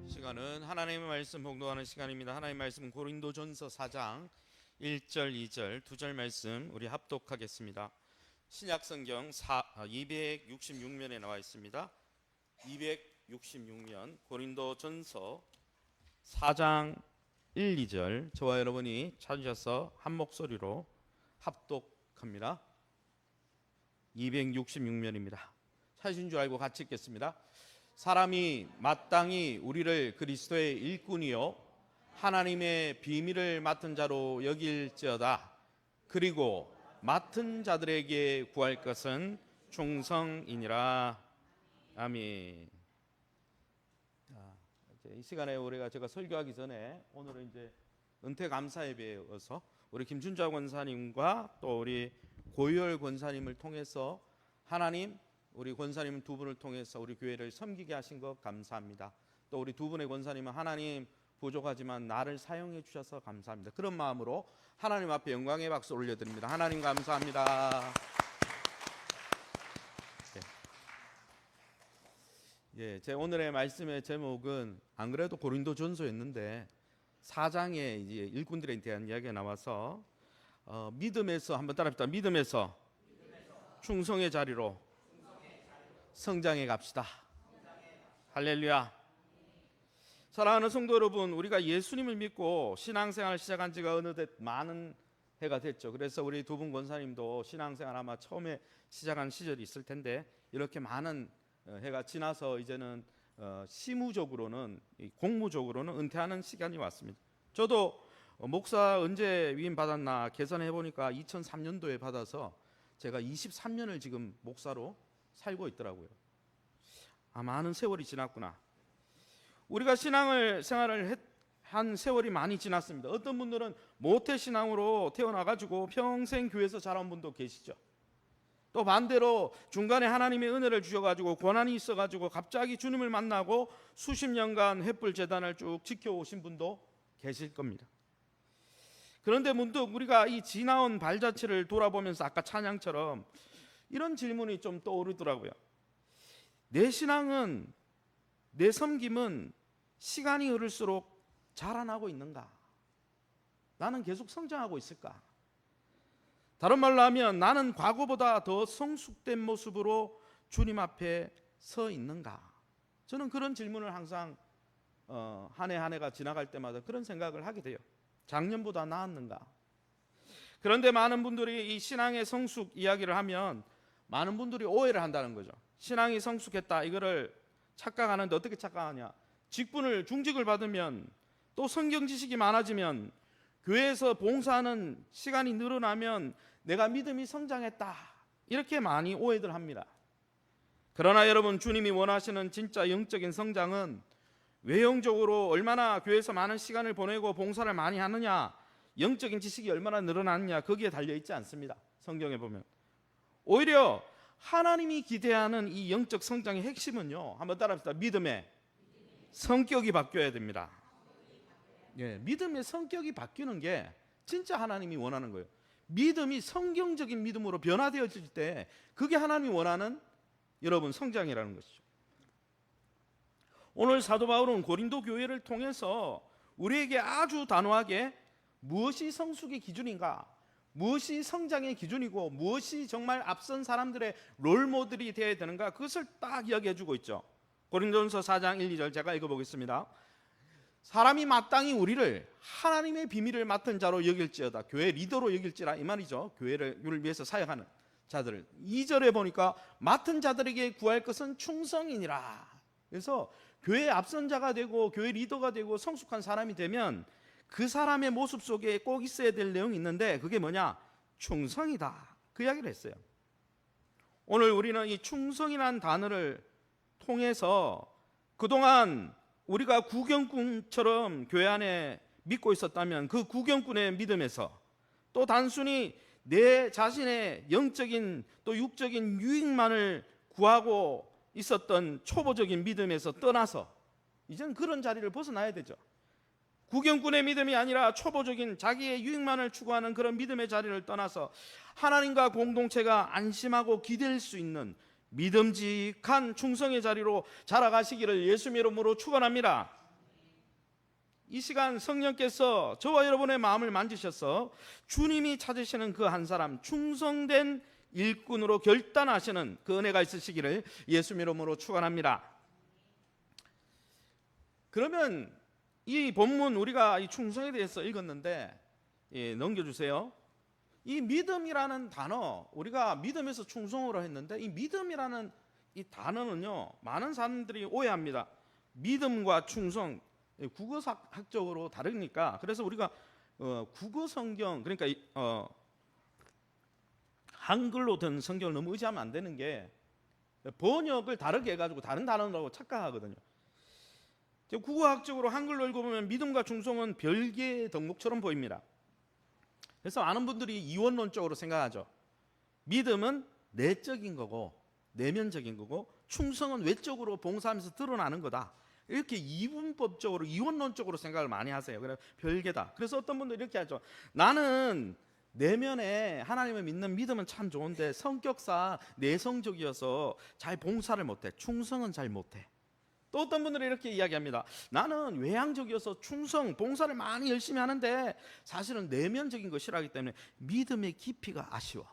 시간은 하나님의 말씀 봉독하는 시간입니다. 하나님의 말씀은 고린도전서 4장 1절 2절 2절 말씀 우리 합독하겠습니다. 신약성경 266면에 나와 있습니다. 266면 고린도전서 4장 1, 2절 저와 여러분이 찾으셔서 한 목소리로 합독합니다. 266면입니다. 찾으신 줄 알고 같이 읽겠습니다. 사람이 마땅히 우리를 그리스도의 일꾼이요 하나님의 비밀을 맡은 자로 여길지어다. 그리고 맡은 자들에게 구할 것은 충성이니라. 아멘. 이 시간에 우리가 제가 설교하기 전에 오늘은 이제 은퇴 감사 예배여서 우리 김준자 권사님과 또 우리 고유열 권사님을 통해서 하나님 우리 권사님 두 분을 통해서 우리 교회를 섬기게 하신 것 감사합니다. 또 우리 두 분의 권사님은 하나님 부족하지만 나를 사용해 주셔서 감사합니다. 그런 마음으로 하나님 앞에 영광의 박수 올려드립니다. 하나님 감사합니다. 제 오늘의 말씀의 제목은 안 그래도 고린도전서였는데 4장에 이제 일꾼들에 대한 이야기가 나와서 믿음에서 한번 따라합시다. 믿음에서 충성의 자리로 성장해 갑시다. 할렐루야. 사랑하는 성도 여러분, 우리가 예수님을 믿고 신앙생활을 시작한 지가 어느덧 많은 해가 됐죠. 그래서 우리 두 분 권사님도 신앙생활 아마 처음에 시작한 시절이 있을 텐데 이렇게 많은 해가 지나서 이제는 시무적으로는 공무적으로는 은퇴하는 시간이 왔습니다. 저도 목사 언제 위임 받았나 계산해 보니까 2003년도에 받아서 제가 23년을 지금 목사로 살고 있더라고요. 많은 세월이 지났구나. 우리가 생활을 한 세월이 많이 지났습니다. 어떤 분들은 모태신앙으로 태어나가지고 평생 교회에서 자란 분도 계시죠. 또 반대로 중간에 하나님의 은혜를 주셔가지고 고난이 있어가지고 갑자기 주님을 만나고 수십 년간 횃불 재단을 쭉 지켜오신 분도 계실 겁니다. 그런데 문득 우리가 이 지나온 발자취를 돌아보면서 아까 찬양처럼 이런 질문이 좀 떠오르더라고요. 내 신앙은, 내 섬김은 시간이 흐를수록 자라나고 있는가? 나는 계속 성장하고 있을까? 다른 말로 하면 나는 과거보다 더 성숙된 모습으로 주님 앞에 서 있는가? 저는 그런 질문을 항상 한 해 한 해가 지나갈 때마다 그런 생각을 하게 돼요. 작년보다 나았는가? 그런데 많은 분들이 이 신앙의 성숙 이야기를 하면 많은 분들이 오해를 한다는 거죠. 신앙이 성숙했다 이거를 착각하는데 어떻게 착각하냐? 중직을 받으면 또 성경 지식이 많아지면 교회에서 봉사하는 시간이 늘어나면 내가 믿음이 성장했다 이렇게 많이 오해들 합니다. 그러나 여러분, 주님이 원하시는 진짜 영적인 성장은 외형적으로 얼마나 교회에서 많은 시간을 보내고 봉사를 많이 하느냐, 영적인 지식이 얼마나 늘어나느냐 거기에 달려있지 않습니다. 성경에 보면 오히려 하나님이 기대하는 이 영적 성장의 핵심은요, 한번 따라합시다. 믿음의 성격이 바뀌어야 됩니다. 믿음의 성격이 바뀌는 게 진짜 하나님이 원하는 거예요. 믿음이 성경적인 믿음으로 변화되어질 때 그게 하나님이 원하는 여러분 성장이라는 것이죠. 오늘 사도 바울은 고린도 교회를 통해서 우리에게 아주 단호하게 무엇이 성숙의 기준인가, 무엇이 성장의 기준이고 무엇이 정말 앞선 사람들의 롤모델이 되어야 되는가, 그것을 딱 이야기해 주고 있죠. 고린도전서 4장 1, 2절 제가 읽어보겠습니다. 사람이 마땅히 우리를 하나님의 비밀을 맡은 자로 여길지어다. 교회 리더로 여길지라 이 말이죠. 교회를 위해서 사역하는 자들을. 2절에 보니까 맡은 자들에게 구할 것은 충성이니라. 그래서 교회의 앞선 자가 되고 교회 리더가 되고 성숙한 사람이 되면 그 사람의 모습 속에 꼭 있어야 될 내용이 있는데 그게 뭐냐? 충성이다. 그 이야기를 했어요. 오늘 우리는 이 충성이라는 단어를 통해서 그동안 우리가 구경꾼처럼 교회 안에 믿고 있었다면 그 구경꾼의 믿음에서 또 단순히 내 자신의 영적인 또 육적인 유익만을 구하고 있었던 초보적인 믿음에서 떠나서 이제는 그런 자리를 벗어나야 되죠. 구경꾼의 믿음이 아니라 초보적인 자기의 유익만을 추구하는 그런 믿음의 자리를 떠나서 하나님과 공동체가 안심하고 기댈 수 있는 믿음직한 충성의 자리로 자라가시기를 예수님의 이름으로 축원합니다. 이 시간 성령께서 저와 여러분의 마음을 만지셔서 주님이 찾으시는 그 한 사람, 충성된 일꾼으로 결단하시는 그 은혜가 있으시기를 예수 이름으로 축원합니다. 그러면 이 본문 우리가 이 충성에 대해서 읽었는데, 넘겨주세요. 이 믿음이라는 단어, 우리가 믿음에서 충성으로 했는데, 이 믿음이라는 이 단어는요, 많은 사람들이 오해합니다. 믿음과 충성, 국어학적으로 다르니까. 그래서 우리가 국어 성경, 그러니까 한글로 된 성경을 너무 의지하면 안 되는 게, 번역을 다르게 해가지고 다른 단어라고 착각하거든요. 국어학적으로 한글로 읽어보면 믿음과 충성은 별개의 덕목처럼 보입니다. 그래서 많은 분들이 이원론적으로 생각하죠. 믿음은 내적인 거고, 내면적인 거고, 충성은 외적으로 봉사하면서 드러나는 거다. 이렇게 이분법적으로, 이원론적으로 생각을 많이 하세요. 그래서 별개다. 그래서 어떤 분들이 이렇게 하죠. 나는 내면에 하나님을 믿는 믿음은 참 좋은데 성격상 내성적이어서 잘 봉사를 못해. 충성은 잘 못해. 또 어떤 분들은 이렇게 이야기합니다. 나는 외향적이어서 충성, 봉사를 많이 열심히 하는데 사실은 내면적인 거 싫어하기 때문에 믿음의 깊이가 아쉬워.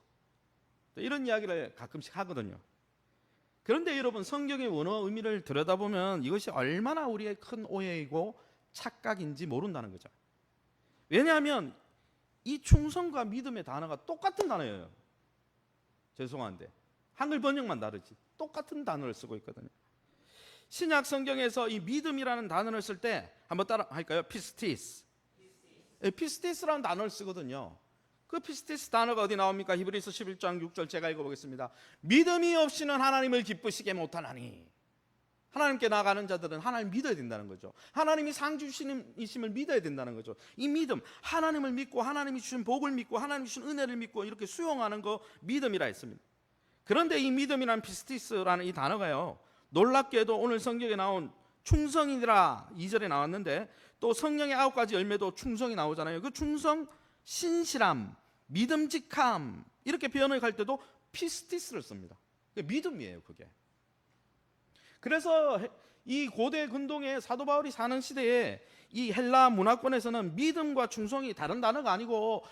이런 이야기를 가끔씩 하거든요. 그런데 여러분, 성경의 원어 의미를 들여다보면 이것이 얼마나 우리의 큰 오해이고 착각인지 모른다는 거죠. 왜냐하면 이 충성과 믿음의 단어가 똑같은 단어예요. 죄송한데 한글 번역만 다르지 똑같은 단어를 쓰고 있거든요. 신약 성경에서 이 믿음이라는 단어를 쓸 때 한번 따라 할까요? 피스티스. 피스티스라는 단어를 쓰거든요. 그 피스티스 단어가 어디 나옵니까? 히브리서 11장 6절 제가 읽어보겠습니다. 믿음이 없이는 하나님을 기쁘시게 못하나니. 하나님께 나아가는 자들은 하나님 믿어야 된다는 거죠. 하나님이 상주심을 믿어야 된다는 거죠. 이 믿음, 하나님을 믿고 하나님이 주신 복을 믿고 하나님이 주신 은혜를 믿고 이렇게 수용하는 거 믿음이라 했습니다. 그런데 이 믿음이라는 피스티스라는 이 단어가요, 놀랍게도 오늘 성경에 나온 충성이라 2절에 나왔는데 또 성령의 9가지 열매도 충성이 나오잖아요. 그 충성, 신실함, 믿음직함 이렇게 표현을 할 때도 피스티스를 씁니다. 믿음이에요, 그게. 그래서 이 고대 근동의 사도 바울이 사는 시대에 이 헬라 문화권에서는 믿음과 충성이 다른 단어가 아니고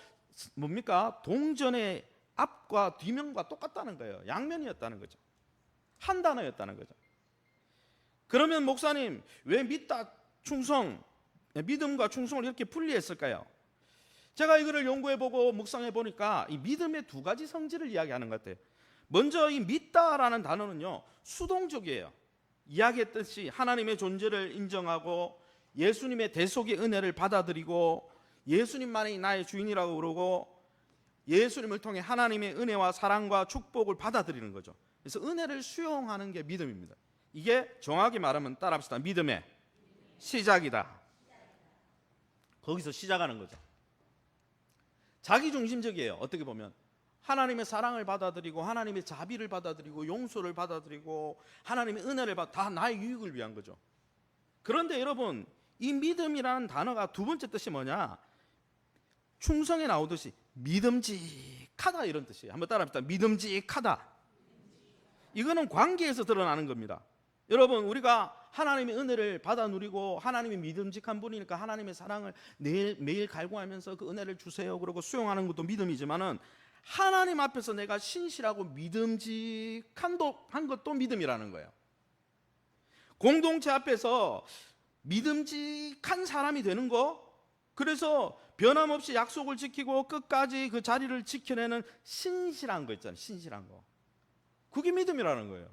뭡니까? 동전의 앞과 뒷면과 똑같다는 거예요. 양면이었다는 거죠. 한 단어였다는 거죠. 그러면 목사님, 왜 믿다, 충성, 믿음과 충성을 이렇게 분리했을까요? 제가 이거를 연구해보고 묵상해보니까 이 믿음의 두 가지 성질을 이야기하는 것 같아요. 먼저 이 믿다라는 단어는요, 수동적이에요. 이야기했듯이 하나님의 존재를 인정하고 예수님의 대속의 은혜를 받아들이고 예수님만이 나의 주인이라고 그러고 예수님을 통해 하나님의 은혜와 사랑과 축복을 받아들이는 거죠. 그래서 은혜를 수용하는 게 믿음입니다. 이게 정확히 말하면 따라합시다. 믿음의 시작이다. 거기서 시작하는 거죠. 자기중심적이에요. 어떻게 보면 하나님의 사랑을 받아들이고 하나님의 자비를 받아들이고 용서를 받아들이고 하나님의 은혜를 다 나의 유익을 위한 거죠. 그런데 여러분, 이 믿음이라는 단어가 두 번째 뜻이 뭐냐? 충성에 나오듯이 믿음직하다 이런 뜻이에요. 한번 따라합시다. 믿음직하다. 이거는 관계에서 드러나는 겁니다. 여러분, 우리가 하나님의 은혜를 받아 누리고 하나님이 믿음직한 분이니까 하나님의 사랑을 매일 갈구하면서 그 은혜를 주세요 그러고 수용하는 것도 믿음이지만은 하나님 앞에서 내가 신실하고 믿음직한 것도 믿음이라는 거예요. 공동체 앞에서 믿음직한 사람이 되는 거, 그래서 변함없이 약속을 지키고 끝까지 그 자리를 지켜내는 신실한 거 있잖아요. 신실한 거. 그게 믿음이라는 거예요.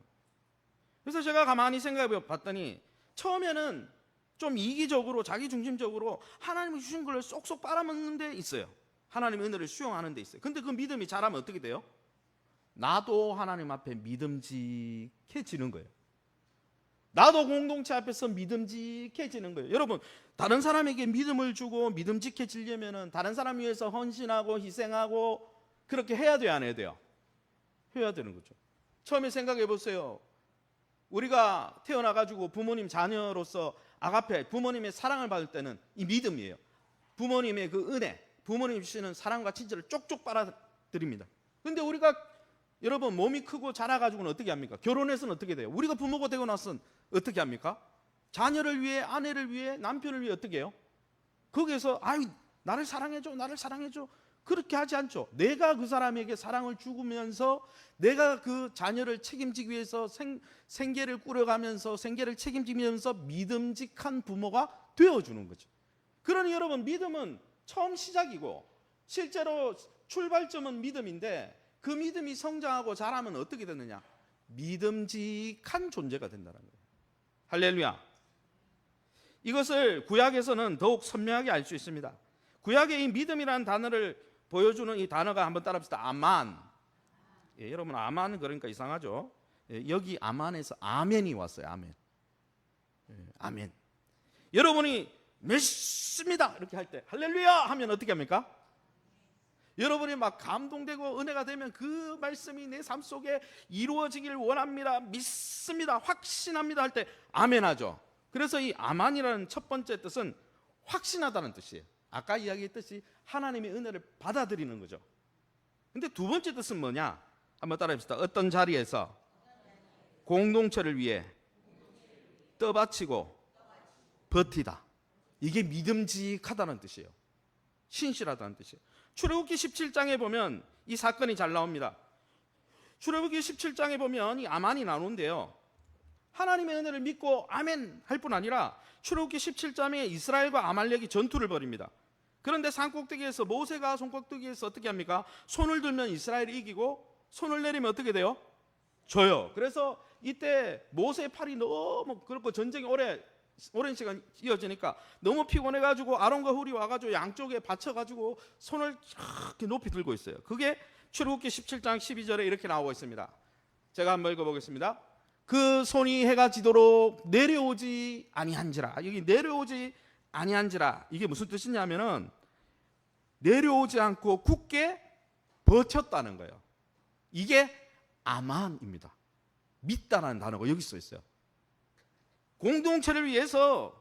그래서 제가 가만히 생각해 봤더니 처음에는 좀 이기적으로 자기중심적으로 하나님이 주신 걸 쏙쏙 빨아먹는 데 있어요. 하나님의 은혜를 수용하는 데 있어요. 근데 그 믿음이 자라면 어떻게 돼요? 나도 하나님 앞에 믿음직해지는 거예요. 나도 공동체 앞에서 믿음직해지는 거예요. 여러분, 다른 사람에게 믿음을 주고 믿음직해지려면 다른 사람 위해서 헌신하고 희생하고 그렇게 해야 돼요, 안 해야 돼요? 해야 되는 거죠. 처음에 생각해 보세요. 우리가 태어나가지고 부모님 자녀로서 아가페, 부모님의 사랑을 받을 때는 이 믿음이에요. 부모님의 그 은혜, 부모님 주시는 사랑과 친절을 쪽쪽 빨아들입니다. 근데 우리가 여러분 몸이 크고 자라가지고는 어떻게 합니까? 결혼해서는 어떻게 돼요? 우리가 부모가 되고 나서는 어떻게 합니까? 자녀를 위해, 아내를 위해, 남편을 위해 어떻게 해요? 거기에서 아유 나를 사랑해줘, 나를 사랑해줘 그렇게 하지 않죠. 내가 그 사람에게 사랑을 주면서 내가 그 자녀를 책임지기 위해서 생계를 꾸려가면서 생계를 책임지면서 믿음직한 부모가 되어주는 거죠. 그러니 여러분, 믿음은 처음 시작이고 실제로 출발점은 믿음인데 그 믿음이 성장하고 자라면 어떻게 되느냐? 믿음직한 존재가 된다는 거예요. 할렐루야. 이것을 구약에서는 더욱 선명하게 알 수 있습니다. 구약의 이 믿음이라는 단어를 보여주는 이 단어가 한번 따라합시다. 아만. 예, 여러분 아만 그러니까 이상하죠. 예, 여기 아만에서 아멘이 왔어요. 아멘. 예, 아멘. 여러분이 믿습니다 이렇게 할 때 할렐루야 하면 어떻게 합니까? 여러분이 막 감동되고 은혜가 되면 그 말씀이 내 삶 속에 이루어지길 원합니다, 믿습니다, 확신합니다 할 때 아멘 하죠. 그래서 이 아만이라는 첫 번째 뜻은 확신하다는 뜻이에요. 아까 이야기했듯이 하나님의 은혜를 받아들이는 거죠. 근데 두 번째 뜻은 뭐냐? 한번 따라해봅시다. 어떤 자리에서 공동체를 위해 떠받치고 버티다. 이게 믿음직하다는 뜻이에요. 신실하다는 뜻이에요. 출애굽기 17장에 보면 이 사건이 잘 나옵니다. 출애굽기 17장에 보면 이 아만이 나오는데요, 하나님의 은혜를 믿고 아멘 할 뿐 아니라 출애굽기 17장에 이스라엘과 아말렉이 전투를 벌입니다. 그런데 산꼭대기에서 모세가 손꼭대기에서 어떻게 합니까? 손을 들면 이스라엘이 이기고 손을 내리면 어떻게 돼요? 져요. 그래서 이때 모세의 팔이 너무 그렇고 전쟁이 오랜 시간 이어지니까 너무 피곤해가지고 아론과 훌이 와가지고 양쪽에 받쳐가지고 손을 이렇게 높이 들고 있어요. 그게 출애굽기 17장 12절에 이렇게 나오고 있습니다. 제가 한번 읽어보겠습니다. 그 손이 해가 지도록 내려오지 아니한지라. 여기 내려오지 아니한지라, 이게 무슨 뜻이냐면은 내려오지 않고 굳게 버텼다는 거예요. 이게 아만입니다. 믿다라는 단어가 여기 써 있어요. 공동체를 위해서,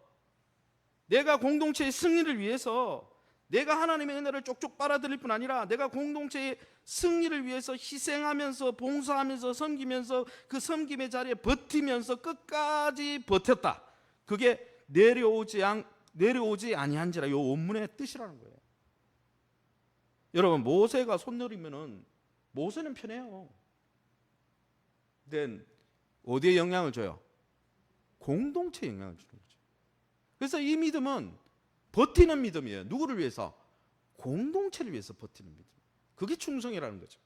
내가 공동체의 승리를 위해서 내가 하나님의 은혜를 쪽쪽 빨아들일 뿐 아니라 내가 공동체의 승리를 위해서 희생하면서 봉사하면서 섬기면서 그 섬김의 자리에 버티면서 끝까지 버텼다. 그게 내려오지 아니한지라, 이 원문의 뜻이라는 거예요. 여러분, 모세가 손 내리면은 모세는 편해요. 근데 어디에 영향을 줘요? 공동체에 영향을 주는 거죠. 그래서 이 믿음은 버티는 믿음이에요. 누구를 위해서? 공동체를 위해서 버티는 믿음. 그게 충성이라는 거죠.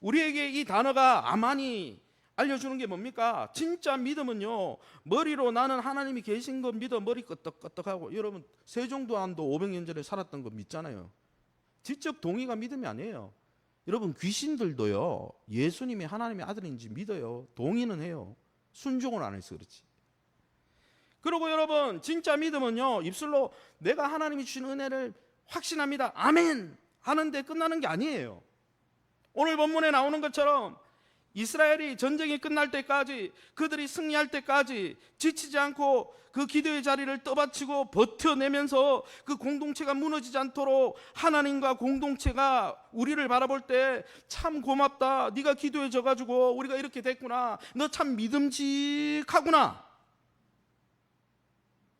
우리에게 이 단어가 아만이 알려주는 게 뭡니까? 진짜 믿음은요, 머리로 나는 하나님이 계신 거 믿어 머리 끄떡끄떡하고, 여러분 세종도안도 500년 전에 살았던 거 믿잖아요. 지적 동의가 믿음이 아니에요. 여러분 귀신들도요, 예수님이 하나님의 아들인지 믿어요. 동의는 해요. 순종을 안 해서 그렇지. 그리고 여러분, 진짜 믿음은요, 입술로 내가 하나님이 주신 은혜를 확신합니다, 아멘 하는데 끝나는 게 아니에요. 오늘 본문에 나오는 것처럼 이스라엘이 전쟁이 끝날 때까지, 그들이 승리할 때까지 지치지 않고 그 기도의 자리를 떠받치고 버텨내면서 그 공동체가 무너지지 않도록 하나님과 공동체가 우리를 바라볼 때 참 고맙다, 네가 기도해 줘가지고 우리가 이렇게 됐구나, 너 참 믿음직하구나.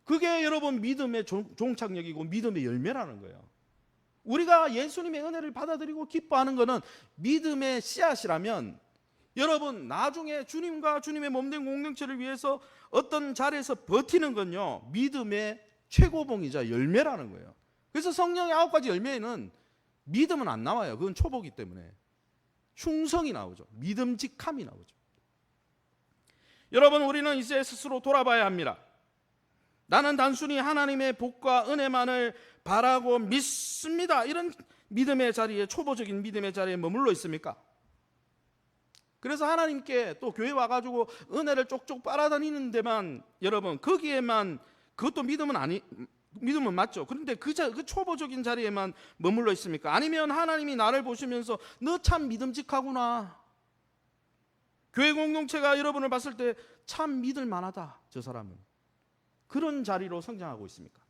그게 여러분 믿음의 종착역이고 믿음의 열매라는 거예요. 우리가 예수님의 은혜를 받아들이고 기뻐하는 것은 믿음의 씨앗이라면, 여러분 나중에 주님과 주님의 몸된 공동체를 위해서 어떤 자리에서 버티는 건요, 믿음의 최고봉이자 열매라는 거예요. 그래서 성령의 9가지 열매에는 믿음은 안 나와요. 그건 초보기 때문에. 충성이 나오죠. 믿음직함이 나오죠. 여러분, 우리는 이제 스스로 돌아봐야 합니다. 나는 단순히 하나님의 복과 은혜만을 바라고 믿습니다, 이런 믿음의 자리에, 초보적인 믿음의 자리에 머물러 있습니까? 그래서 하나님께 또 교회 와가지고 은혜를 쪽쪽 빨아다니는 데만, 여러분 거기에만, 그것도 믿음은 맞죠. 그런데 그 초보적인 자리에만 머물러 있습니까? 아니면 하나님이 나를 보시면서 너 참 믿음직하구나, 교회 공동체가 여러분을 봤을 때 참 믿을 만하다, 저 사람은, 그런 자리로 성장하고 있습니까?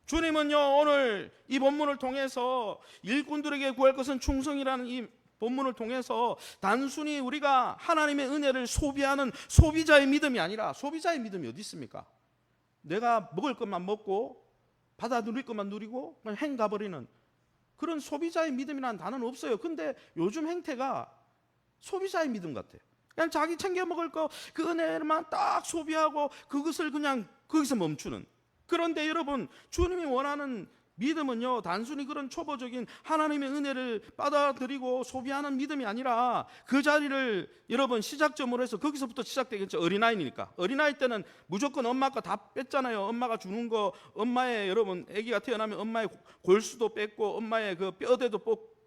주님은요, 오늘 이 본문을 통해서 일꾼들에게 구할 것은 충성이라는 이 본문을 통해서 단순히 우리가 하나님의 은혜를 소비하는 소비자의 믿음이 아니라, 소비자의 믿음이 어디 있습니까? 내가 먹을 것만 먹고 받아 누릴 것만 누리고 그냥 행 가버리는 그런 소비자의 믿음이라는 단어는 없어요. 근데 요즘 행태가 소비자의 믿음 같아요. 그냥 자기 챙겨 먹을 거 그 은혜만 딱 소비하고 그것을 그냥 거기서 멈추는. 그런데 여러분, 주님이 원하는 믿음은요, 단순히 그런 초보적인 하나님의 은혜를 받아들이고 소비하는 믿음이 아니라 그 자리를 여러분 시작점으로 해서 거기서부터 시작되겠죠. 어린아이니까. 어린아이 때는 무조건 엄마 거 다 뺐잖아요. 엄마가 주는 거, 엄마의 여러분 아기가 태어나면 엄마의 골수도 뺐고 엄마의 그 뼈대도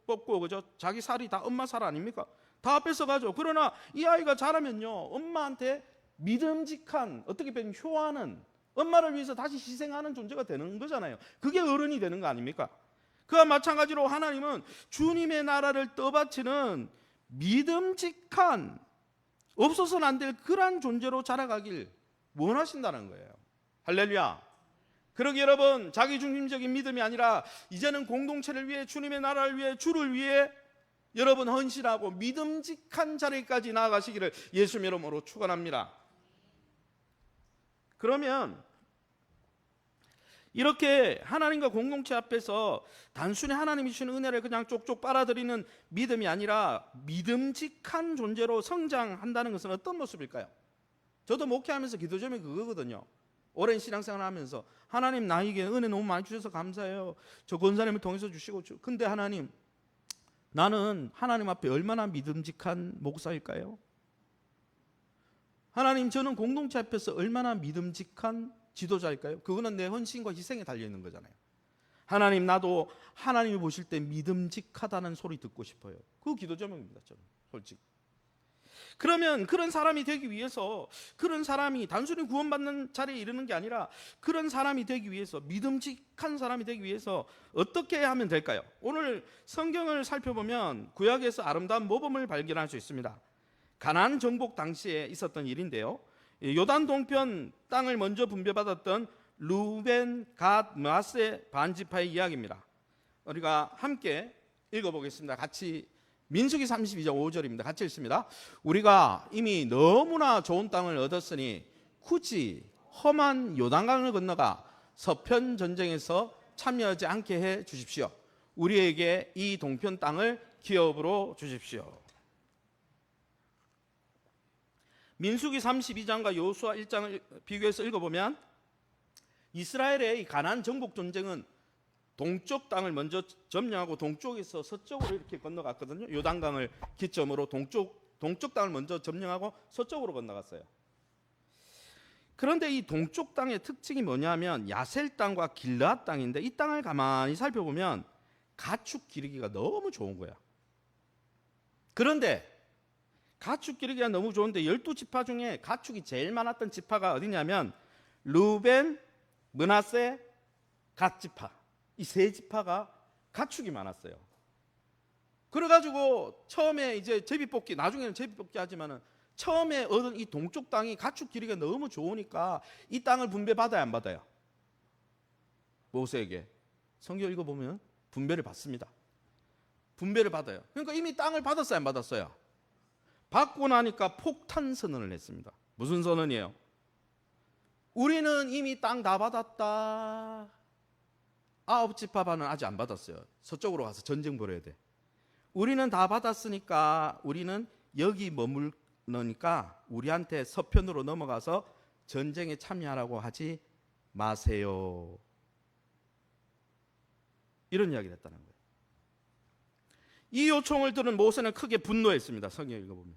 뽑고 그죠? 자기 살이 다 엄마 살 아닙니까? 다 뺏어가죠. 그러나 이 아이가 자라면요, 엄마한테 믿음직한, 어떻게 보면 효하는, 엄마를 위해서 다시 희생하는 존재가 되는 거잖아요. 그게 어른이 되는 거 아닙니까? 그와 마찬가지로 하나님은 주님의 나라를 떠받치는 믿음직한, 없어서는 안 될 그러한 존재로 자라가길 원하신다는 거예요. 할렐루야. 그러기 여러분, 자기중심적인 믿음이 아니라 이제는 공동체를 위해, 주님의 나라를 위해, 주를 위해 여러분 헌신하고 믿음직한 자리까지 나아가시기를 예수님 이름으로 축원합니다. 그러면 이렇게 하나님과 공동체 앞에서 단순히 하나님이 주시는 은혜를 그냥 쪽쪽 빨아들이는 믿음이 아니라 믿음직한 존재로 성장한다는 것은 어떤 모습일까요? 저도 목회하면서 기도 제목이 그거거든요. 오랜 신앙생활 하면서 하나님, 나에게 은혜 너무 많이 주셔서 감사해요. 저 권사님을 통해서 주시고, 근데 하나님, 나는 하나님 앞에 얼마나 믿음직한 목사일까요? 하나님, 저는 공동체 앞에서 얼마나 믿음직한 지도자일까요? 그거는 내 헌신과 희생에 달려있는 거잖아요. 하나님, 나도 하나님이 보실 때 믿음직하다는 소리 듣고 싶어요. 그 기도 제목입니다. 저는 솔직히. 그러면 그런 사람이 되기 위해서, 그런 사람이 단순히 구원받는 자리에 이르는 게 아니라 그런 사람이 되기 위해서, 믿음직한 사람이 되기 위해서 어떻게 하면 될까요? 오늘 성경을 살펴보면 구약에서 아름다운 모범을 발견할 수 있습니다. 가나안 정복 당시에 있었던 일인데요, 요단 동편 땅을 먼저 분배받았던 루벤, 갓, 므낫세 반지파의 이야기입니다. 우리가 함께 읽어보겠습니다. 같이 민수기 32장 5절입니다. 같이 읽습니다. 우리가 이미 너무나 좋은 땅을 얻었으니 굳이 험한 요단강을 건너가 서편 전쟁에서 참여하지 않게 해 주십시오. 우리에게 이 동편 땅을 기업으로 주십시오. 민수기 32장과 여호수아 1장을 비교해서 읽어보면 이스라엘의 이 가나안 정복 전쟁은 동쪽 땅을 먼저 점령하고 동쪽에서 서쪽으로 이렇게 건너갔거든요. 요단강을 기점으로 동쪽 땅을 먼저 점령하고 서쪽으로 건너갔어요. 그런데 이 동쪽 땅의 특징이 뭐냐면 야셀 땅과 길르앗 땅인데, 이 땅을 가만히 살펴보면 가축 기르기가 너무 좋은 거야. 그런데 가축 기르기가 너무 좋은데 12지파 중에 가축이 제일 많았던 지파가 어디냐면 루벤, 므낫세, 갓 지파, 이 세 지파가 가축이 많았어요. 그래가지고 처음에 이제 제비뽑기, 나중에는 제비뽑기 하지만은 처음에 얻은 이 동쪽 땅이 가축 기르기가 너무 좋으니까 이 땅을 분배받아야 안 받아요? 모세에게. 성경 읽어보면 분배를 받습니다. 분배를 받아요. 그러니까 이미 땅을 받았어요, 안 받았어요? 받고 나니까 폭탄 선언을 했습니다. 무슨 선언이에요? 우리는 이미 땅 다 받았다. 9지파는 아직 안 받았어요. 서쪽으로 가서 전쟁 벌여야 돼. 우리는 다 받았으니까 우리는 여기 머물러니까 우리한테 서편으로 넘어가서 전쟁에 참여하라고 하지 마세요. 이런 이야기를 했다는 거예요. 이 요청을 들은 모세는 크게 분노했습니다. 성경 읽어보면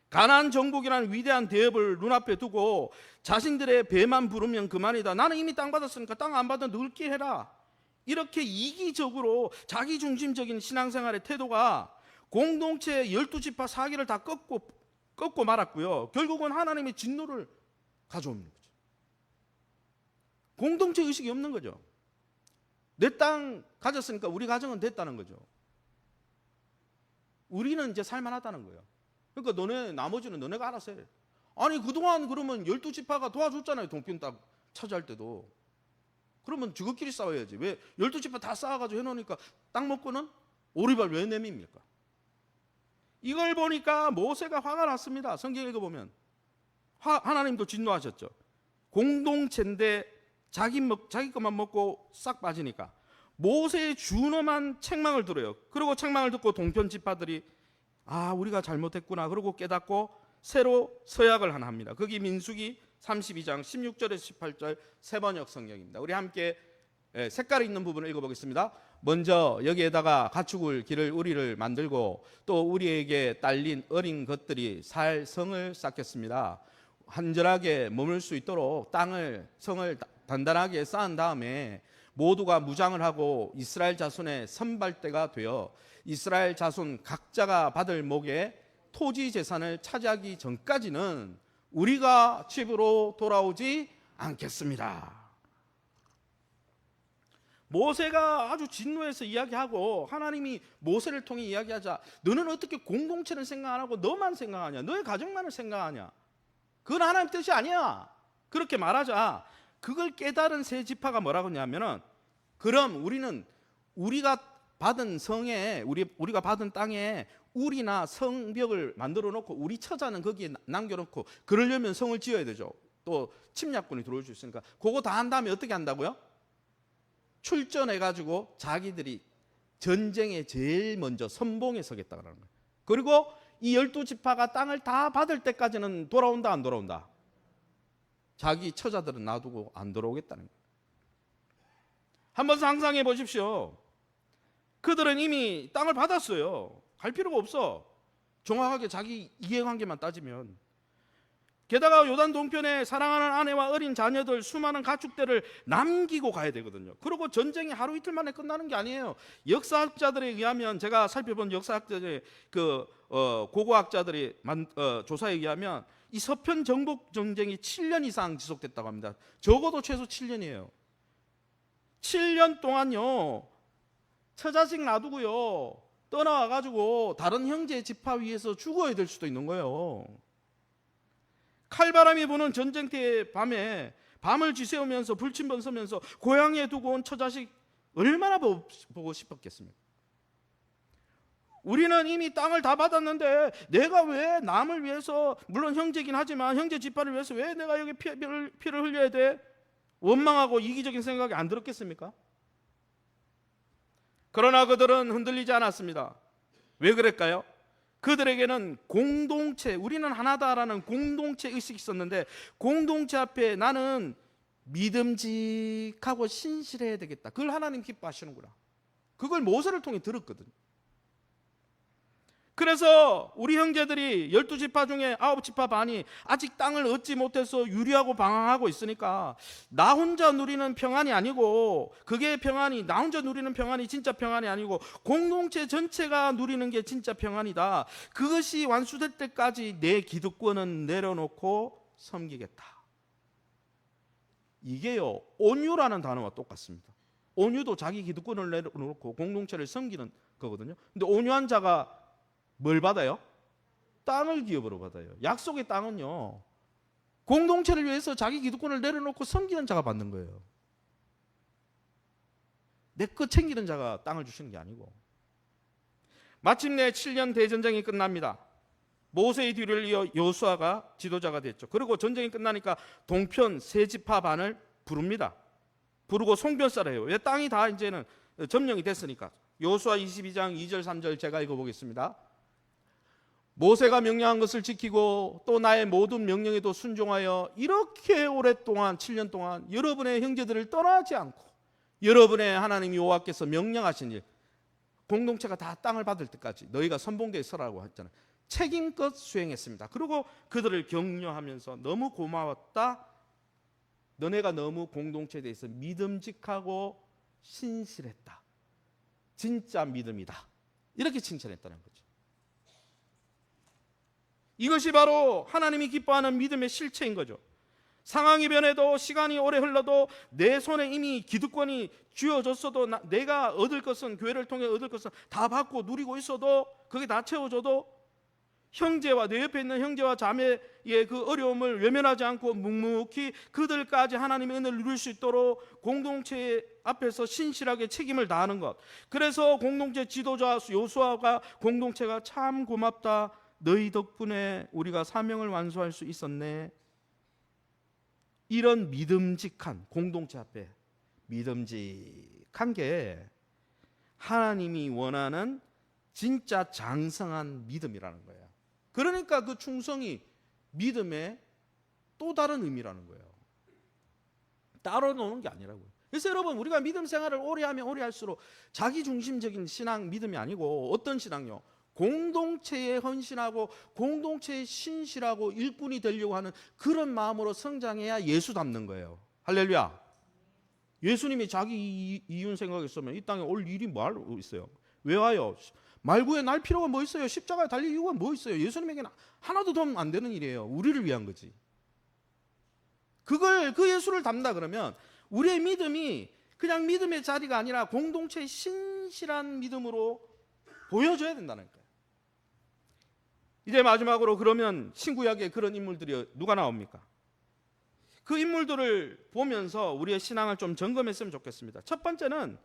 가나안 정복이라는 위대한 대업을 눈앞에 두고 자신들의 배만 부르면 그만이다. 나는 이미 땅 받았으니까 땅 안 받아 늙게 해라. 이렇게 이기적으로 자기중심적인 신앙생활의 태도가 공동체 12지파 사기를 다 꺾고 말았고요. 결국은 하나님의 진노를 가져오는 거죠. 공동체 의식이 없는 거죠. 내 땅 가졌으니까 우리 가정은 됐다는 거죠. 우리는 이제 살만하다는 거예요. 그러니까 나머지는 너네가 알아서 해. 아니 그동안 그러면 12지파가 도와줬잖아요. 동편 땅 차지할 때도. 그러면 저것끼리 싸워야지. 왜 12지파 다 싸워가지고 해놓으니까 땅 먹고는 오리발 왜 내밉니까? 이걸 보니까 모세가 화가 났습니다. 성경 읽어보면 하나님도 진노하셨죠. 공동체인데 자기 것만 먹고 싹 빠지니까 모세의 준엄한 책망을 들어요. 그리고 책망을 듣고 동편 지파들이 우리가 잘못했구나 그러고 깨닫고 새로 서약을 하나 합니다. 거기 민수기 32장 16절에서 18절 새번역 성경입니다. 우리 함께 색깔이 있는 부분을 읽어보겠습니다. 먼저 여기에다가 가축을 기를 우리를 만들고 또 우리에게 딸린 어린 것들이 살 성을 쌓겠습니다. 한절하게 머물 수 있도록 성을 단단하게 쌓은 다음에 모두가 무장을 하고 이스라엘 자손의 선발대가 되어 이스라엘 자손 각자가 받을 목에 토지 재산을 차지하기 전까지는 우리가 집으로 돌아오지 않겠습니다. 모세가 아주 진노해서 이야기하고 하나님이 모세를 통해 이야기하자 너는 어떻게 공동체를 생각 안 하고 너만 생각하냐? 너의 가정만을 생각하냐? 그건 하나님 뜻이 아니야. 그렇게 말하자 그걸 깨달은 세 지파가 뭐라고 하냐면은 그럼 우리는 우리가 받은 성에 우리가 받은 땅에 우리나 성벽을 만들어 놓고 우리 처자는 거기에 남겨놓고 그러려면 성을 지어야 되죠. 또 침략군이 들어올 수 있으니까 그거 다 한 다음에 어떻게 한다고요? 출전해가지고 자기들이 전쟁에 제일 먼저 선봉에 서겠다는 거예요. 그리고 이 12지파가 땅을 다 받을 때까지는 돌아온다 안 돌아온다? 자기 처자들은 놔두고 안 돌아오겠다는 거예요. 한번 상상해 보십시오. 그들은 이미 땅을 받았어요. 갈 필요가 없어. 정확하게 자기 이해관계만 따지면. 게다가 요단 동편에 사랑하는 아내와 어린 자녀들 수많은 가축들을 남기고 가야 되거든요. 그리고 전쟁이 하루 이틀 만에 끝나는 게 아니에요. 역사학자들에 의하면 제가 살펴본 역사학자들의 고고학자들이 조사에 의하면 이 서편 정복 전쟁이 7년 이상 지속됐다고 합니다. 적어도 최소 7년이에요. 7년 동안요 처자식 놔두고요 떠나와가지고 다른 형제 지파 위에서 죽어야 될 수도 있는 거예요. 칼바람이 부는 전쟁터의 밤에 밤을 지새우면서 불침번 서면서 고향에 두고 온 처자식 얼마나 보고 싶었겠습니까? 우리는 이미 땅을 다 받았는데 내가 왜 남을 위해서, 물론 형제긴 하지만 형제 지파를 위해서 왜 내가 여기 피를 흘려야 돼? 원망하고 이기적인 생각이 안 들었겠습니까? 그러나 그들은 흔들리지 않았습니다. 왜 그럴까요? 그들에게는 공동체, 우리는 하나다라는 공동체 의식이 있었는데 공동체 앞에 나는 믿음직하고 신실해야 되겠다. 그걸 하나님 기뻐하시는구나. 그걸 모세를 통해 들었거든요. 그래서 우리 형제들이 12지파 중에 9지파 반이 아직 땅을 얻지 못해서 유리하고 방황하고 있으니까 나 혼자 누리는 평안이 아니고, 그게 평안이, 나 혼자 누리는 평안이 진짜 평안이 아니고 공동체 전체가 누리는 게 진짜 평안이다. 그것이 완수될 때까지 내 기득권은 내려놓고 섬기겠다. 이게요 온유라는 단어와 똑같습니다. 온유도 자기 기득권을 내려놓고 공동체를 섬기는 거거든요. 근데 온유한 자가 뭘 받아요? 땅을 기업으로 받아요. 약속의 땅은요 공동체를 위해서 자기 기득권을 내려놓고 섬기는 자가 받는 거예요. 내 것 챙기는 자가 땅을 주시는 게 아니고. 마침내 7년 대전쟁이 끝납니다. 모세의 뒤를 이어 여호수아가 지도자가 됐죠. 그리고 전쟁이 끝나니까 동편 세 지파 반을 부릅니다. 부르고 송별사를 해요. 왜? 땅이 다 이제는 점령이 됐으니까. 여호수아 22장 2절 3절 제가 읽어보겠습니다. 모세가 명령한 것을 지키고 또 나의 모든 명령에도 순종하여 이렇게 오랫동안 7년 동안 여러분의 형제들을 떠나지 않고 여러분의 하나님 여호와께서 명령하신 일, 공동체가 다 땅을 받을 때까지 너희가 선봉대에 서라고 했잖아요. 책임껏 수행했습니다. 그리고 그들을 격려하면서 너무 고마웠다. 너네가 너무 공동체에 대해서 믿음직하고 신실했다. 진짜 믿음이다. 이렇게 칭찬했다는 거죠. 이것이 바로 하나님이 기뻐하는 믿음의 실체인 거죠. 상황이 변해도 시간이 오래 흘러도 내 손에 이미 기득권이 쥐어졌어도 내가 얻을 것은, 교회를 통해 얻을 것은 다 받고 누리고 있어도, 그게 다 채워져도 형제와, 내 옆에 있는 형제와 자매의 그 어려움을 외면하지 않고 묵묵히 그들까지 하나님의 은혜를 누릴 수 있도록 공동체 앞에서 신실하게 책임을 다하는 것. 그래서 공동체 지도자 여호수아가 공동체가 참 고맙다. 너희 덕분에 우리가 사명을 완수할 수 있었네. 이런 믿음직한 공동체 앞에 믿음직한 게 하나님이 원하는 진짜 장성한 믿음이라는 거예요. 그러니까 그 충성이 믿음의 또 다른 의미라는 거예요. 따로 노는 게 아니라고요. 그래서 여러분, 우리가 믿음 생활을 오래 하면 오래 할수록 자기중심적인 신앙 믿음이 아니고 어떤 신앙요? 공동체에 헌신하고 공동체에 신실하고 일꾼이 되려고 하는 그런 마음으로 성장해야 예수 닮는 거예요. 할렐루야. 예수님이 자기 이윤 생각했으면 이 땅에 올 일이 뭐 있어요? 왜 와요? 말구에 날 필요가 뭐 있어요? 십자가에 달릴 이유가 뭐 있어요? 예수님에게는 하나도 도움 안 되는 일이에요. 우리를 위한 거지. 그 예수를 닮다 그러면 우리의 믿음이 그냥 믿음의 자리가 아니라 공동체의 신실한 믿음으로 보여줘야 된다는 거예요. 이제 마지막으로 그러면 신구약에 그런 인물들이 누가 나옵니까? 그 인물들을 보면서 우리의 신앙을 좀 점검했으면 좋겠습니다. 첫 번째는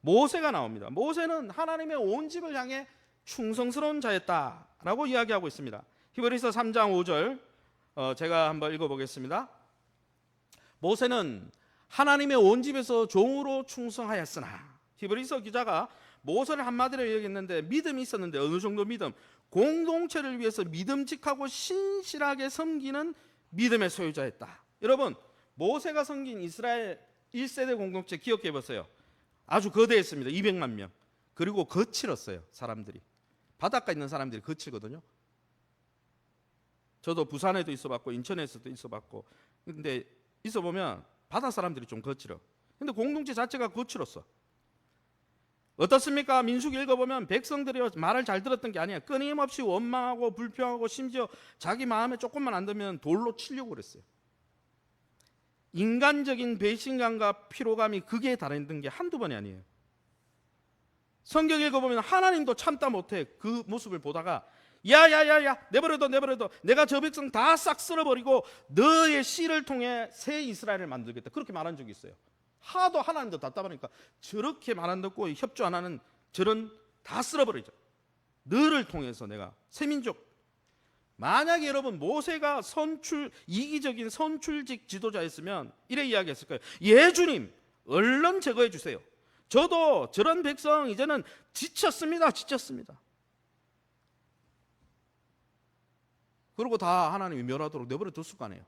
모세가 나옵니다. 모세는 하나님의 온 집을 향해 충성스러운 자였다라고 이야기하고 있습니다. 히브리서 3장 5절 제가 한번 읽어보겠습니다. 모세는 하나님의 온 집에서 종으로 충성하였으나, 히브리서 기자가 모세를 한마디로 얘기했는데 믿음이 있었는데 어느 정도 믿음? 공동체를 위해서 믿음직하고 신실하게 섬기는 믿음의 소유자였다. 여러분, 모세가 섬긴 이스라엘 1세대 공동체 기억해 보세요. 아주 거대했습니다. 200만 명. 그리고 거칠었어요. 사람들이. 바닷가 있는 사람들이 거칠거든요. 저도 부산에도 있어봤고 인천에서도 있어봤고, 근데 있어보면 바다 사람들이 좀 거칠어. 근데 공동체 자체가 거칠었어. 어떻습니까? 민수기 읽어보면 백성들이 말을 잘 들었던 게 아니에요. 끊임없이 원망하고 불평하고 심지어 자기 마음에 조금만 안 들면 돌로 치려고 그랬어요. 인간적인 배신감과 피로감이 극에 달했던 게 한두 번이 아니에요. 성경 읽어보면 하나님도 참다 못해 그 모습을 보다가 야야야야 내버려둬 내가 저 백성 다 싹 쓸어버리고 너의 씨를 통해 새 이스라엘을 만들겠다, 그렇게 말한 적이 있어요. 하도 하나님도 답답하니까 저렇게 말 안 듣고 협조 안 하는 저런 다 쓸어버리죠. 너를 통해서 내가 새 민족. 만약에 여러분 모세가 이기적인 선출직 지도자였으면 이래 이야기했을 거예요. 예 주님, 얼른 제거해 주세요. 저도 저런 백성 이제는 지쳤습니다. 그리고 다 하나님이 멸하도록 내버려 뒀을 거 아니에요.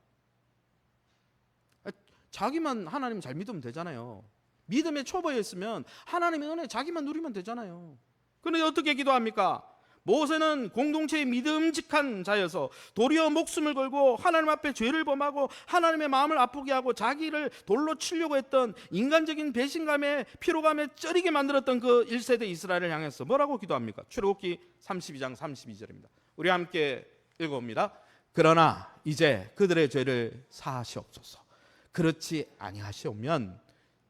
자기만 하나님 잘 믿으면 되잖아요. 믿음의 초보였으면 하나님의 은혜 자기만 누리면 되잖아요. 그런데 어떻게 기도합니까? 모세는 공동체의 믿음직한 자여서 도리어 목숨을 걸고 하나님 앞에 죄를 범하고 하나님의 마음을 아프게 하고 자기를 돌로 치려고 했던 인간적인 배신감에 피로감에 쩌리게 만들었던 그 1세대 이스라엘을 향해서 뭐라고 기도합니까? 출애굽기 32장 32절입니다. 우리 함께 읽어봅니다. 그러나 이제 그들의 죄를 사하시옵소서. 그렇지 아니하시오면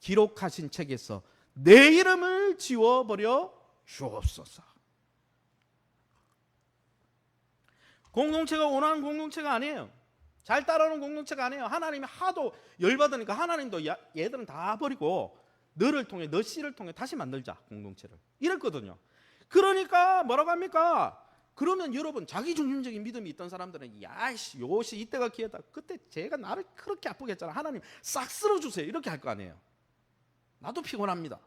기록하신 책에서 내 이름을 지워버려 주옵소서. 공동체가 원하는 공동체가 아니에요. 잘 따라오는 공동체가 아니에요. 하나님이 하도 열받으니까 하나님도 얘들은 다 버리고 너를 통해, 너 씨를 통해 다시 만들자 공동체를, 이랬거든요. 그러니까 뭐라고 합니까? 그러면 여러분, 자기중심적인 믿음이 있던 사람들은 야이씨 요시 이때가 기회다, 그때 제가 나를 그렇게 아프게 했잖아, 하나님 싹 쓸어주세요, 이렇게 할 거 아니에요. 나도 피곤합니다.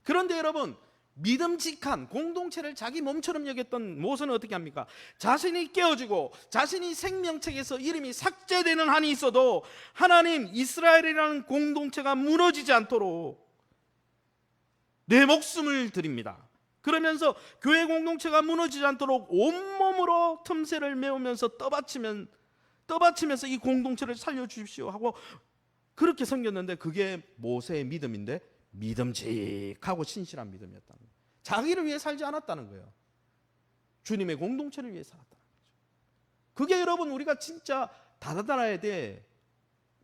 그런데 여러분, 믿음직한 공동체를 자기 몸처럼 여겼던 모세는 어떻게 합니까? 자신이 깨어지고 자신이 생명책에서 이름이 삭제되는 한이 있어도 하나님, 이스라엘이라는 공동체가 무너지지 않도록 내 목숨을 드립니다. 그러면서 교회 공동체가 무너지지 않도록 온몸으로 틈새를 메우면서 떠받치면서 이 공동체를 살려주십시오 하고 그렇게 섬겼는데, 그게 모세의 믿음인데 믿음직하고 신실한 믿음이었다는 거예요. 자기를 위해 살지 않았다는 거예요. 주님의 공동체를 위해 살았다는 거죠. 그게 여러분, 우리가 진짜 달아야 돼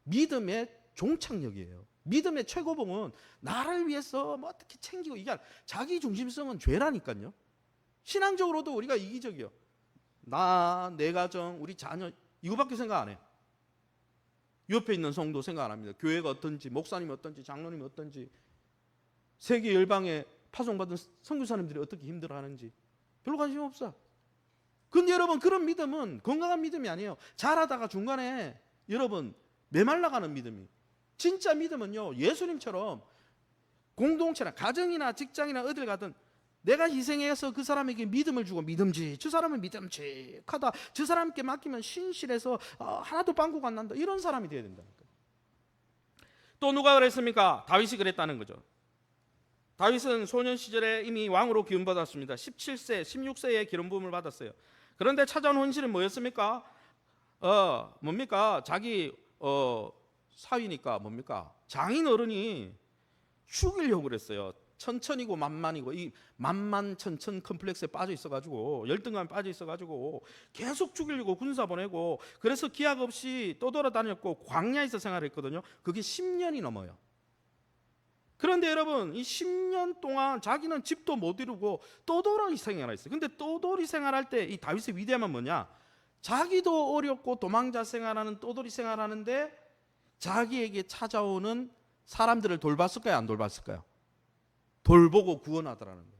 믿음의 종착역이에요. 믿음의 최고봉은 나를 위해서 뭐 어떻게 챙기고, 이게 자기 중심성은 죄라니까요. 신앙적으로도 우리가 이기적이요. 나, 내 가정, 우리 자녀, 이거밖에 생각 안 해요. 옆에 있는 성도 생각 안 합니다. 교회가 어떤지, 목사님이 어떤지, 장로님이 어떤지, 세계 열방에 파송받은 선교사님들이 어떻게 힘들어하는지 별로 관심 없어. 근데 여러분, 그런 믿음은 건강한 믿음이 아니에요. 잘하다가 중간에 여러분 메말라가는 믿음이. 진짜 믿음은요, 예수님처럼 공동체나 가정이나 직장이나 어딜 가든 내가 희생해서 그 사람에게 믿음을 주고, 믿음직, 저 사람은 믿음직하다, 저 사람께 맡기면 신실해서 하나도 빵꾸가 안 난다, 이런 사람이 되어야 된다니까. 또 누가 그랬습니까? 다윗이 그랬다는 거죠. 다윗은 소년 시절에 이미 왕으로 기름받았습니다. 17세, 16세에 기름 부음을 받았어요. 그런데 찾아온 혼신은 뭐였습니까? 뭡니까? 자기 사위니까 뭡니까? 장인 어른이 죽이려고 그랬어요. 천천이고 만만이고, 이 만만천천 컴플렉스에 빠져 있어가지고, 열등감에 빠져 있어가지고 계속 죽이려고 군사 보내고, 그래서 기약 없이 떠돌아다녔고 광야에서 생활했거든요. 그게 10년이 넘어요. 그런데 여러분, 이 10년 동안 자기는 집도 못 이루고 떠돌이 생활했어요. 근데 떠돌이 생활할 때 이 다윗의 위대함은 뭐냐? 자기도 어렵고 도망자 생활하는, 떠돌이 생활하는데 자기에게 찾아오는 사람들을 돌봤을까요? 안 돌봤을까요? 돌보고 구원하더라는 거예요.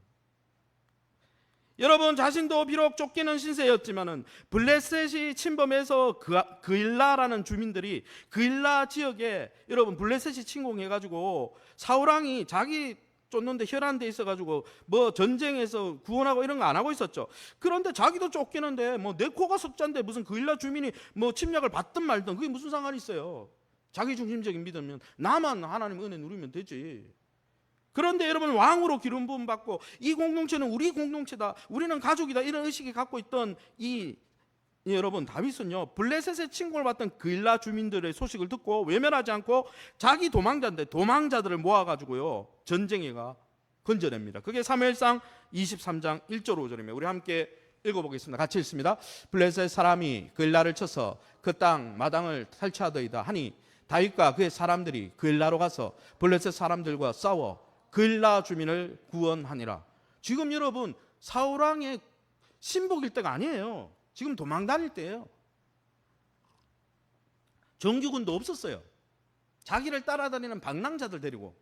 여러분, 자신도 비록 쫓기는 신세였지만은 블레셋이 침범해서 그일라라는 주민들이, 그일라 지역에 여러분 블레셋이 침공해가지고 사울왕이 자기 쫓는데 혈안돼 있어가지고 뭐 전쟁에서 구원하고 이런 거 안 하고 있었죠. 그런데 자기도 쫓기는데 뭐 내 코가 석자인데 무슨 그일라 주민이 뭐 침략을 받든 말든 그게 무슨 상관이 있어요. 자기 중심적인 믿으면 나만 하나님 은혜 누리면 되지. 그런데 여러분, 왕으로 기름 부음 받고 이 공동체는 우리 공동체다, 우리는 가족이다, 이런 의식이 갖고 있던 여러분 다윗은요, 블레셋의 침공을 받던 그일라 주민들의 소식을 듣고 외면하지 않고 자기 도망자인데 도망자들을 모아가지고요 전쟁에가 건져냅니다. 그게 사무엘상 23장 1절 5절입니다. 우리 함께 읽어보겠습니다. 같이 읽습니다. 블레셋 사람이 그일라를 쳐서 그 땅 마당을 탈취하더이다 하니 다윗과 그의 사람들이 그일라로 가서 블레셋 사람들과 싸워 그일라 주민을 구원하니라. 지금 여러분, 사울왕의 신복일 때가 아니에요. 지금 도망 다닐 때예요. 정규군도 없었어요. 자기를 따라다니는 방랑자들 데리고.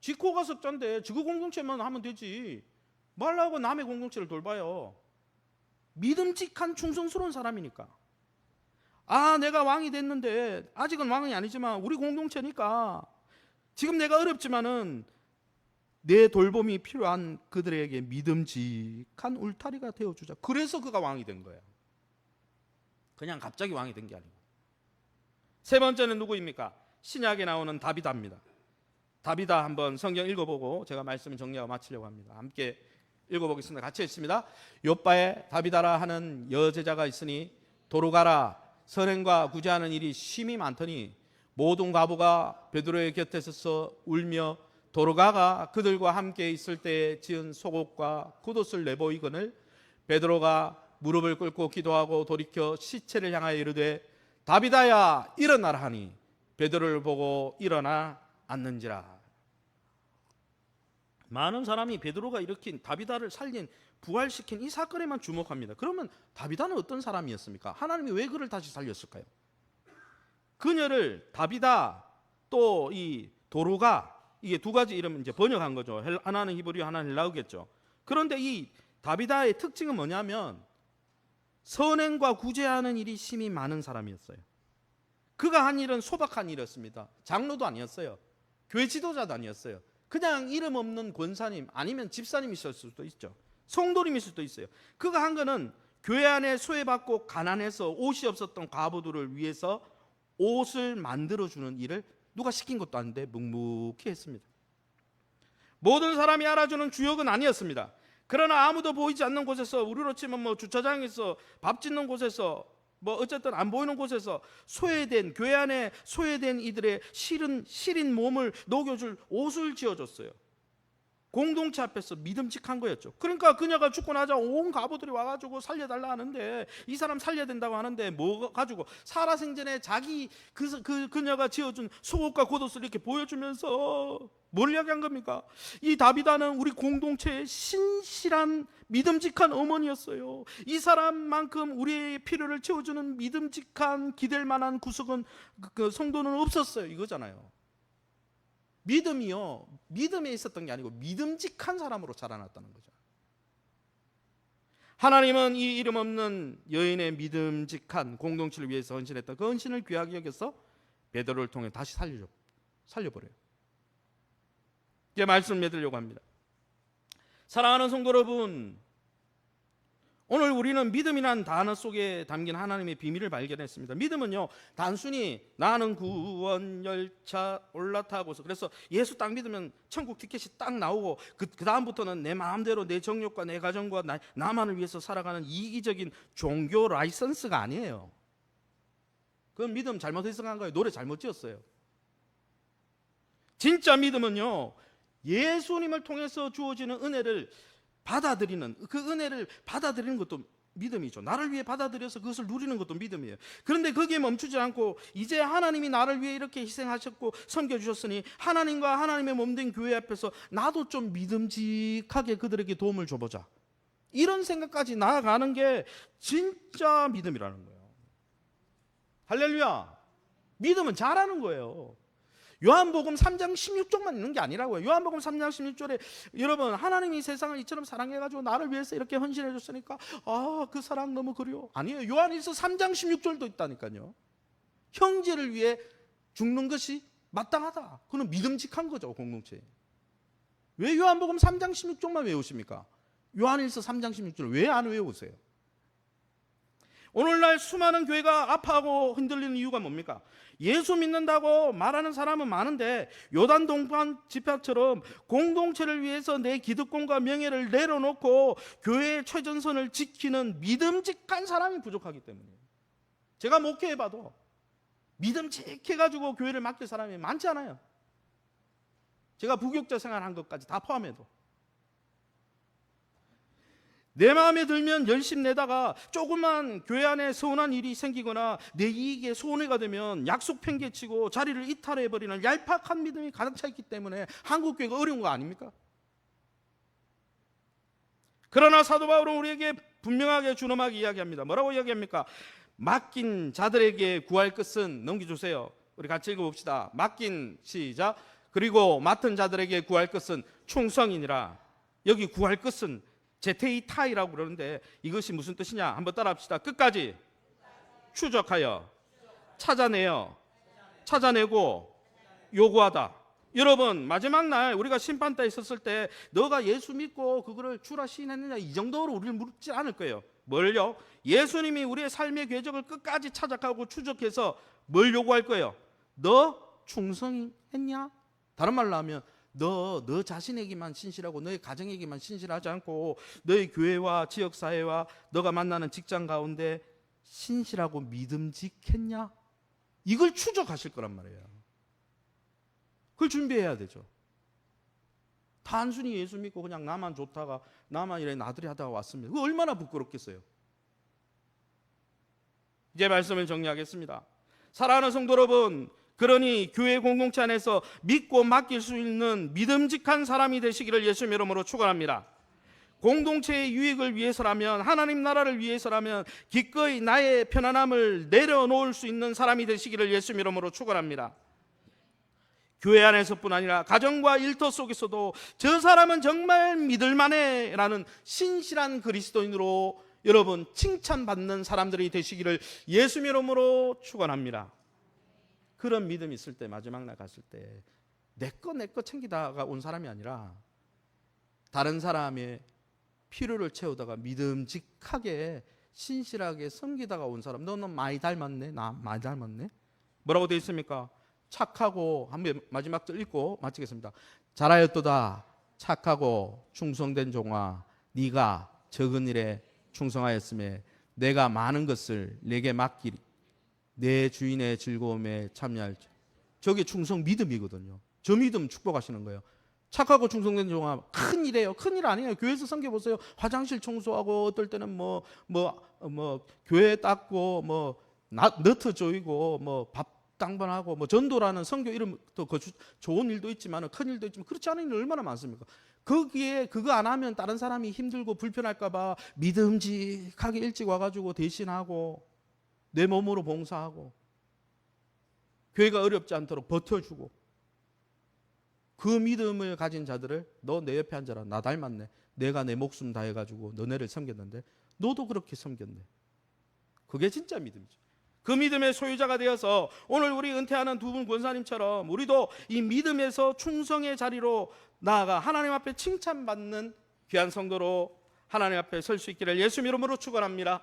지코가 석자인데 지구 공동체만 하면 되지, 말라고 남의 공동체를 돌봐요. 믿음직한 충성스러운 사람이니까. 내가 왕이 됐는데, 아직은 왕이 아니지만 우리 공동체니까 지금 내가 어렵지만은 내 돌봄이 필요한 그들에게 믿음직한 울타리가 되어주자. 그래서 그가 왕이 된 거예요. 그냥 갑자기 왕이 된 게 아니고. 세 번째는 누구입니까? 신약에 나오는 다비다입니다. 다비다 한번 성경 읽어보고 제가 말씀을 정리하고 마치려고 합니다. 함께 읽어보겠습니다. 같이 읽습니다. 욥바에 다비다라 하는 여제자가 있으니 도로 가라. 선행과 구제하는 일이 심히 많더니 모든 과부가 베드로의 곁에 서서 울며 도로가가 그들과 함께 있을 때에 지은 속옷과 굿옷을 내보이거늘 베드로가 무릎을 꿇고 기도하고 돌이켜 시체를 향하여 이르되 다비다야 일어나라 하니 베드로를 보고 일어나 앉는지라. 많은 사람이 베드로가 일으킨, 다비다를 살린, 부활시킨 이 사건에만 주목합니다. 그러면 다비다는 어떤 사람이었습니까? 하나님이 왜 그를 다시 살렸을까요? 그녀를 다비다, 또 이 도로가, 이게 두 가지 이름 이제 번역한 거죠. 하나는 히브리어, 하나는 헬라어겠죠. 그런데 이 다비다의 특징은 뭐냐면 선행과 구제하는 일이 심히 많은 사람이었어요. 그가 한 일은 소박한 일이었습니다. 장로도 아니었어요. 교회 지도자도 아니었어요. 그냥 이름 없는 권사님 아니면 집사님이실 수도 있죠. 성도님일 수도 있어요. 그가 한 거는 교회 안에 소외받고 가난해서 옷이 없었던 과부들을 위해서 옷을 만들어주는 일을 누가 시킨 것도 아닌데 묵묵히 했습니다. 모든 사람이 알아주는 주역은 아니었습니다. 그러나 아무도 보이지 않는 곳에서, 우리로 치면 뭐 주차장에서, 밥 짓는 곳에서, 뭐 어쨌든 안 보이는 곳에서 소외된, 교회 안에 소외된 이들의 시린 몸을 녹여줄 옷을 지어줬어요. 공동체 앞에서 믿음직한 거였죠. 그러니까 그녀가 죽고 나자 온 가부들이 와가지고 살려달라 하는데, 이 사람 살려야 된다고 하는데 뭐 가지고 살아생전에 자기 그녀가 지어준 속옷과 겉옷을 이렇게 보여주면서 뭘 이야기한 겁니까? 이 다비다는 우리 공동체의 신실한 믿음직한 어머니였어요. 이 사람만큼 우리의 필요를 채워주는 믿음직한 기댈 만한 구석은 그 성도는 없었어요, 이거잖아요. 믿음이요, 믿음에 있었던 게 아니고 믿음직한 사람으로 자라났다는 거죠. 하나님은 이 이름 없는 여인의 믿음직한 공동체를 위해서 헌신했던 그 헌신을 귀하게 여겨서 베드로를 통해 다시 살려버려요. 이제 말씀을 맺으려고 합니다. 사랑하는 성도 여러분, 오늘 우리는 믿음이란 단어 속에 담긴 하나님의 비밀을 발견했습니다. 믿음은요, 단순히 나는 구원 열차 올라타고서, 그래서 예수 딱 믿으면 천국 티켓이 딱 나오고 그 다음부터는 내 마음대로 내 정욕과 내 가정과 나만을 위해서 살아가는 이기적인 종교 라이선스가 아니에요. 그건 믿음 잘못 해석한 거예요. 노래 잘못 지었어요. 진짜 믿음은요, 예수님을 통해서 주어지는 은혜를 받아들이는, 그 은혜를 받아들이는 것도 믿음이죠. 나를 위해 받아들여서 그것을 누리는 것도 믿음이에요. 그런데 거기에 멈추지 않고 이제 하나님이 나를 위해 이렇게 희생하셨고 섬겨주셨으니 하나님과 하나님의 몸된 교회 앞에서 나도 좀 믿음직하게 그들에게 도움을 줘보자, 이런 생각까지 나아가는 게 진짜 믿음이라는 거예요. 할렐루야. 믿음은 잘하는 거예요. 요한복음 3장 16절만 있는 게 아니라고요. 요한복음 3장 16절에 여러분, 하나님이 세상을 이처럼 사랑해가지고 나를 위해서 이렇게 헌신해 줬으니까 그 사랑 너무 그리워. 아니에요. 요한일서 3장 16절도 있다니까요. 형제를 위해 죽는 것이 마땅하다. 그건 믿음직한 거죠, 공동체. 왜 요한복음 3장 16절만 외우십니까? 요한일서 3장 16절 왜 안 외우세요? 오늘날 수많은 교회가 아파하고 흔들리는 이유가 뭡니까? 예수 믿는다고 말하는 사람은 많은데 요단 동판 집합처럼 공동체를 위해서 내 기득권과 명예를 내려놓고 교회의 최전선을 지키는 믿음직한 사람이 부족하기 때문이에요. 제가 목회해봐도 믿음직해가지고 교회를 맡길 사람이 많지 않아요. 제가 부교육자 생활한 것까지 다 포함해도. 내 마음에 들면 열심 내다가 조그만 교회 안에 서운한 일이 생기거나 내 이익에 손해가 되면 약속 팽개치고 자리를 이탈해버리는 얄팍한 믿음이 가득 차 있기 때문에 한국 교회가 어려운 거 아닙니까? 그러나 사도 바울은 우리에게 분명하게 준엄하게 이야기합니다. 뭐라고 이야기합니까? 맡긴 자들에게 구할 것은, 넘겨주세요. 우리 같이 읽어봅시다. 맡긴, 시작. 그리고 맡은 자들에게 구할 것은 충성이니라. 여기 구할 것은 제테이타이라고 그러는데 이것이 무슨 뜻이냐? 한번 따라합시다. 끝까지 추적하여, 찾아내어, 찾아내고, 요구하다. 여러분, 마지막 날 우리가 심판대에 있었을 때 너가 예수 믿고 그거를 주라 시인했느냐, 이 정도로 우리를 묻지 않을 거예요. 뭘요? 예수님이 우리의 삶의 궤적을 끝까지 찾아가고 추적해서 뭘 요구할 거예요? 너 충성했냐? 다른 말로 하면 너 자신에게만 신실하고 너의 가정에게만 신실하지 않고 너의 교회와 지역사회와 너가 만나는 직장 가운데 신실하고 믿음직했냐? 이걸 추적하실 거란 말이에요. 그걸 준비해야 되죠. 단순히 예수 믿고 그냥 나만 좋다가 나만 이래 나들이 하다가 왔으면 그거 얼마나 부끄럽겠어요. 이제 말씀을 정리하겠습니다. 사랑하는 성도 여러분, 그러니 교회 공동체 안에서 믿고 맡길 수 있는 믿음직한 사람이 되시기를 예수님 이름으로 축원합니다. 공동체의 유익을 위해서라면, 하나님 나라를 위해서라면 기꺼이 나의 편안함을 내려놓을 수 있는 사람이 되시기를 예수님 이름으로 축원합니다. 교회 안에서뿐 아니라 가정과 일터 속에서도 저 사람은 정말 믿을만해 라는 신실한 그리스도인으로 여러분 칭찬받는 사람들이 되시기를 예수님 이름으로 축원합니다. 그런 믿음이 있을 때, 마지막 날 갔을 때 내 거 챙기다가 온 사람이 아니라 다른 사람의 필요를 채우다가 믿음직하게 신실하게 섬기다가 온 사람. 너는 많이 닮았네. 나 많이 닮았네. 뭐라고 되어 있습니까? 착하고, 한번 마지막 절 읽고 마치겠습니다. 잘하였도다 착하고 충성된 종아, 네가 적은 일에 충성하였음에 내가 많은 것을 내게 맡기리. 내 주인의 즐거움에 참여할지. 저게 충성 믿음이거든요. 저 믿음 축복하시는 거예요. 착하고 충성된 종아, 큰 일이에요. 큰 일 아니에요. 교회에서 섬겨보세요. 화장실 청소하고, 어떨 때는 교회 닦고, 너트 조이고, 밥 당번하고, 전도라는 선교 이름 또 좋은 일도 있지만, 큰 일도 있지만, 그렇지 않은 일 얼마나 많습니까? 거기에 그거 안 하면 다른 사람이 힘들고 불편할까봐 믿음직하게 일찍 와가지고 대신하고, 내 몸으로 봉사하고, 교회가 어렵지 않도록 버텨주고, 그 믿음을 가진 자들을 너 내 옆에 앉아라. 나 닮았네. 내가 내 목숨 다해가지고 너네를 섬겼는데 너도 그렇게 섬겼네. 그게 진짜 믿음이죠. 그 믿음의 소유자가 되어서 오늘 우리 은퇴하는 두 분 권사님처럼 우리도 이 믿음에서 충성의 자리로 나아가 하나님 앞에 칭찬받는 귀한 성도로 하나님 앞에 설 수 있기를 예수 이름으로 축원합니다.